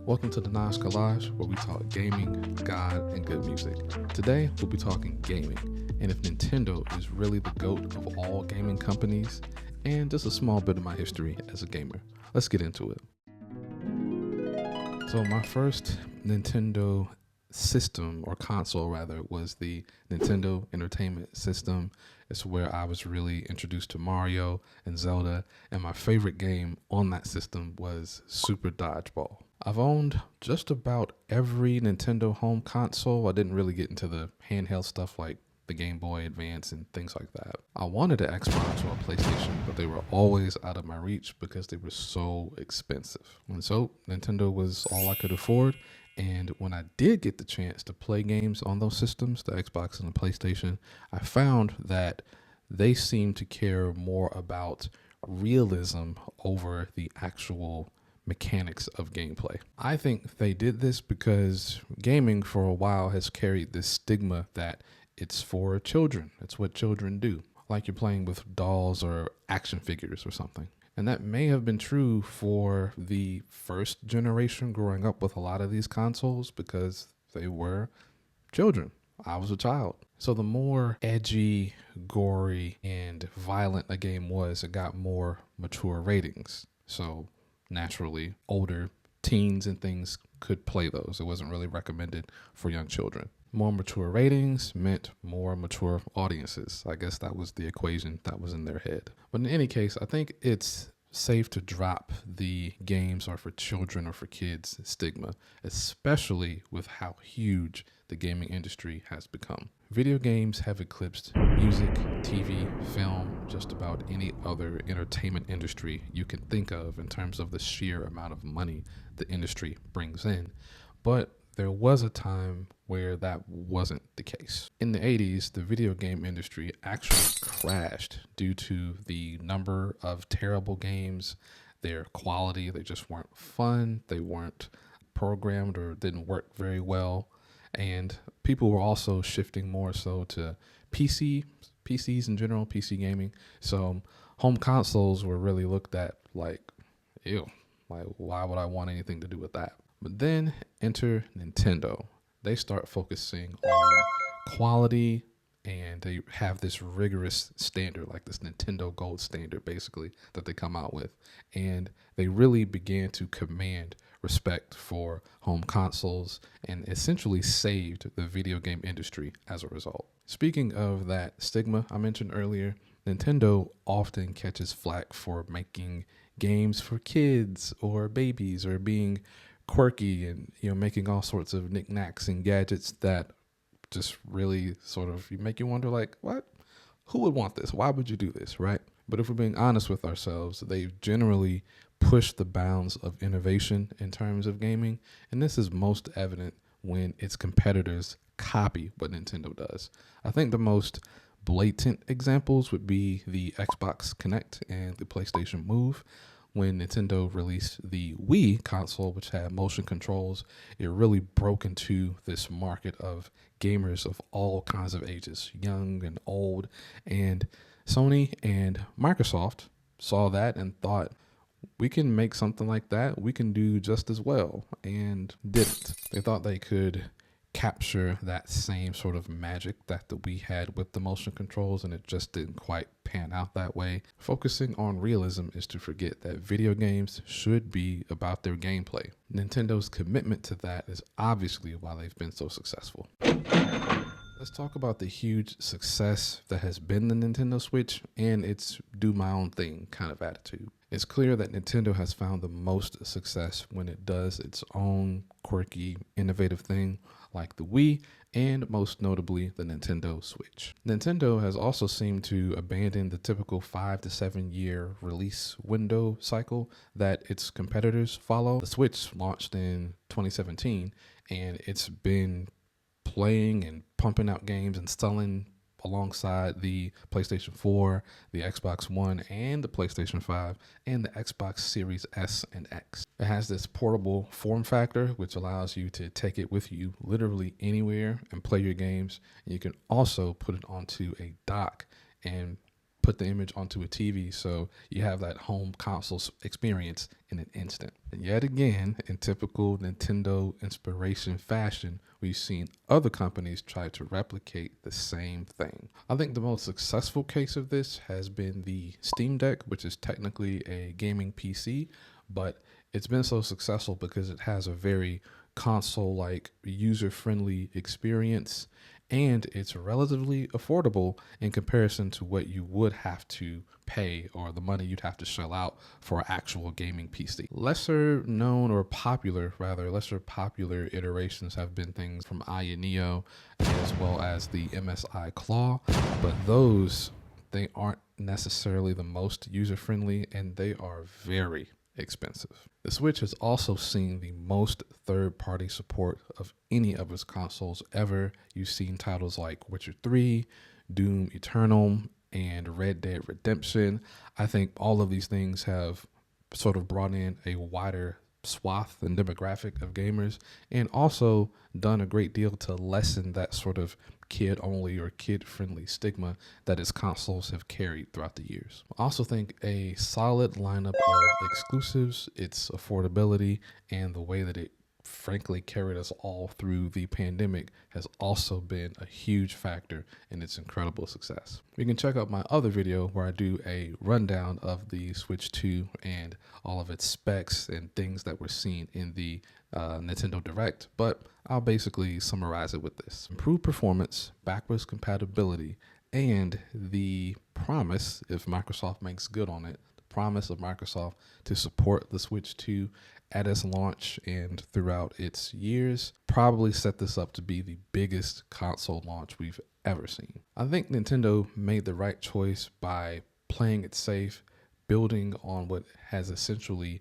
Welcome to the Nohj Collage, where we talk gaming, God, and good music. Today, we'll be talking gaming, and if Nintendo is really the GOAT of all gaming companies, and just a small bit of my history as a gamer. Let's get into it. So my first Nintendo system, or console rather, was the Nintendo Entertainment System. It's where I was really introduced to Mario and Zelda, and my favorite game on that system was Super Dodgeball. I've owned just about every Nintendo home console. I didn't really get into the handheld stuff like the Game Boy Advance and things like that. I wanted an Xbox or a PlayStation, but they were always out of my reach because they were so expensive. And so Nintendo was all I could afford. And when I did get the chance to play games on those systems, the Xbox and the PlayStation, I found that they seemed to care more about realism over the actual mechanics of gameplay. I think they did this because gaming for a while has carried this stigma that it's for children. It's what children do, like you're playing with dolls or action figures or something. And that may have been true for the first generation growing up with a lot of these consoles because they were children. I was a child. So the more edgy, gory, and violent a game was, it got more mature ratings. So naturally, older teens and things could play those. It wasn't really recommended for young children. More mature ratings meant more mature audiences. I guess that was the equation that was in their head. But in any case, I think it's safe to drop the games are for children or for kids stigma, especially with how huge the gaming industry has become. Video games have eclipsed music, TV, film, just about any other entertainment industry you can think of in terms of the sheer amount of money the industry brings in. But there was a time where that wasn't the case. In the 80s, the video game industry actually crashed due to the number of terrible games, their quality. They just weren't fun. They weren't programmed or didn't work very well. And people were also shifting more so to PCs in general, PC gaming. So home consoles were really looked at like, ew, like why would I want anything to do with that? But then enter Nintendo. They start focusing on quality, and they have this rigorous standard, like this Nintendo Gold standard, basically, that they come out with. And they really began to command respect for home consoles and essentially saved the video game industry as a result. Speaking of that stigma I mentioned earlier, Nintendo often catches flack for making games for kids or babies or being quirky and making all sorts of knickknacks and gadgets that just really sort of make you wonder, like, what? Who would want this? Why would you do this, right? But if we're being honest with ourselves, they generally push the bounds of innovation in terms of gaming, and this is most evident when its competitors copy what Nintendo does. I think the most blatant examples would be the Xbox Kinect and the PlayStation Move. When Nintendo released the Wii console, which had motion controls, it really broke into this market of gamers of all kinds of ages, young and old. And Sony and Microsoft saw that and thought, we can make something like that. We can do just as well, and didn't. They thought they could capture that same sort of magic that the Wii had with the motion controls, and it just didn't quite pan out that way. Focusing on realism is to forget that video games should be about their gameplay. Nintendo's commitment to that is obviously why they've been so successful. Let's talk about the huge success that has been the Nintendo Switch and its do my own thing kind of attitude. It's clear that Nintendo has found the most success when it does its own quirky, innovative thing like the Wii, and most notably the Nintendo Switch. Nintendo has also seemed to abandon the typical 5 to 7 year release window cycle that its competitors follow. The Switch launched in 2017, and it's been playing and pumping out games and selling alongside the PlayStation 4, the Xbox One, and the PlayStation 5, and the Xbox Series S and X. It has this portable form factor, which allows you to take it with you literally anywhere and play your games. And you can also put it onto a dock and put the image onto a TV so you have that home console experience in an instant. And yet again, in typical Nintendo inspiration fashion, we've seen other companies try to replicate the same thing. I think the most successful case of this has been the Steam Deck, which is technically a gaming PC, but it's been so successful because it has a very console-like user-friendly experience, and it's relatively affordable in comparison to what you would have to pay or the money you'd have to shell out for an actual gaming PC. Lesser popular iterations have been things from Aya Neo as well as the MSI Claw, but they aren't necessarily the most user-friendly, and they are very expensive. The Switch has also seen the most third-party support of any of its consoles ever. You've seen titles like Witcher 3, Doom Eternal, and Red Dead Redemption. I think all of these things have sort of brought in a wider swath and demographic of gamers, and also done a great deal to lessen that sort of kid-only or kid-friendly stigma that its consoles have carried throughout the years. I also think a solid lineup of exclusives, its affordability, and the way that it frankly carried us all through the pandemic has also been a huge factor in its incredible success. You can check out my other video where I do a rundown of the Switch 2 and all of its specs and things that were seen in the Nintendo Direct, but I'll basically summarize it with this: improved performance, backwards compatibility, and the promise, if Microsoft makes good on it, the promise of Microsoft to support the Switch 2 at its launch and throughout its years probably set this up to be the biggest console launch we've ever seen. I think Nintendo made the right choice by playing it safe, building on what has essentially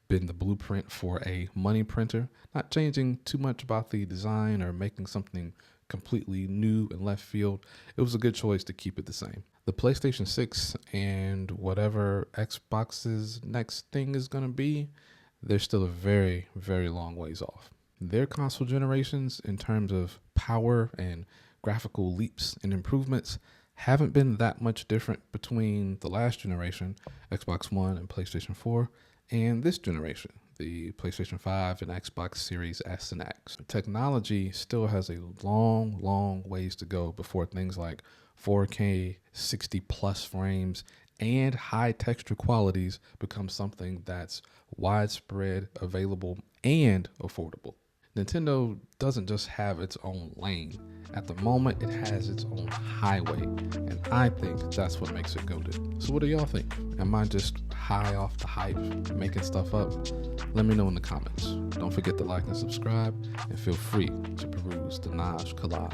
been the blueprint for a money printer, not changing too much about the design or making something completely new and left field. It was a good choice to keep it the same. The PlayStation 6 and whatever Xbox's next thing is going to be, they're still a very, very long ways off. Their console generations, in terms of power and graphical leaps and improvements, haven't been that much different between the last generation, Xbox One and PlayStation 4, and this generation, the PlayStation 5 and Xbox Series S and X. Technology still has a long, long ways to go before things like 4K, 60 plus frames, and high texture qualities become something that's widespread, available, and affordable. Nintendo doesn't just have its own lane. At the moment, it has its own highway, and I think that's what makes it GOATED. So what do y'all think? Am I just high off the hype, making stuff up? Let me know in the comments. Don't forget to like and subscribe, and feel free to peruse the Nohj collage.